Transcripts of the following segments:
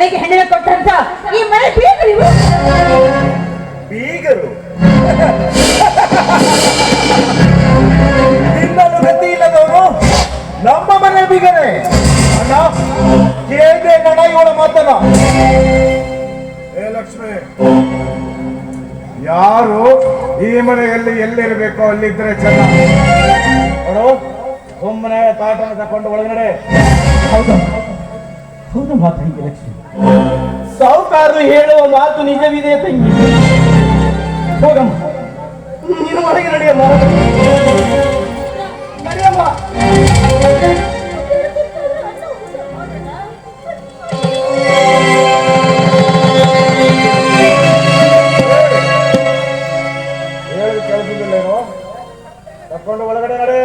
ಮನೆಗೆ ಹೆಣ್ಣಿನ ಕೊಟ್ಟಂತ ಈ ಮನೆ ಬೀಗರು ಇವರು. ಬೀಗರು ತಿನ್ನಲು ಗತಿ ಇಲ್ಲದವರು ನಮ್ಮ ಮನೆ ಬೀಗರೇ. ಅಣ್ಣ ಕೇಳ್ದೆ ನಡ ಇವಳ ಮಾತನ. ಏ ಲಕ್ಷ್ಮಿ, ಯಾರು ಈ ಮನೆಯಲ್ಲಿ ಎಲ್ಲಿರ್ಬೇಕೋ ಅಲ್ಲಿದ್ರೆ ಚೆನ್ನ. ನೋಡು, ಸುಮ್ಮನೆ ತಾಟನ ತಕೊಂಡು ಒಳಗಡೆ. ಹೌದಾ ಹೌದಾ ತಂಗಿ ಲಕ್ಷ್ಮಿ, ಸಾಹುಕಾರರು ಹೇಳುವ ಮಾತು ನಿಜವಿದೆ ತಂಗಿ. ಹೋಗಮ್ಮ, ನೀನು ಒಳಗೆ ನಡೆಯಮ್ಮ. ನಡೆಯಮ್ಮ. ಹೇಳಿ ಕೆಲಸದಿಲ್ಲೇನು? ತಕೊಂಡು ಒಳಗಡೆ ನಡೆ.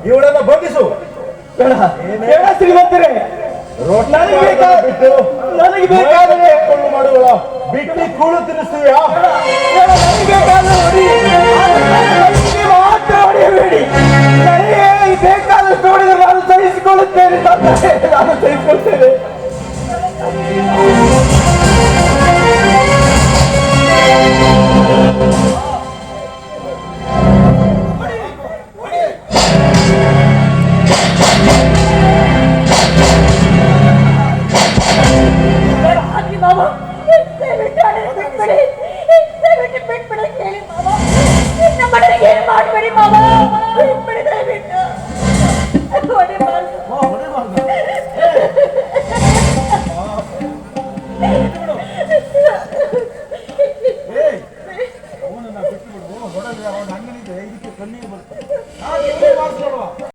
ಇವಳೆಲ್ಲ ಬಂಧಿಸು. ಬೇಡ ಬೇಡ ಶ್ರೀಮಂತರೇ, ನನಗೆ ಬೇಕಾದರೆ ಮಾಡುವಳ ಬಿಟ್ಟಿ ಕೂಳು ತಿನ್ನಿಸ್ತೀವಿ. ನನಗೆ ಬೇಕಾದ್ರೆ ಹೊಡಿ, ಮಾತ್ರ ಹೊಡೆಯಬೇಡಿ. ನನಗೆ ಬೇಕಾದಷ್ಟು ಹೊಡೆದರೆ ನಾನು ಸಹಿಸಿಕೊಳ್ಳುತ್ತೇನೆ, ನಾನು ಸಹಿಸಿಕೊಳ್ತೇನೆ. ಮಾಡಬೇಡಿ ಅವನನ್ನ ಬಿಟ್ಟು ಬಿಡು. ಹೊಡೆದ್ರೆ ಅವನ ಅಣ್ಣನಿಗೆ ಇದಕ್ಕೆ ಕಣ್ಣಿಗೆ ಬರ್ತದೆ.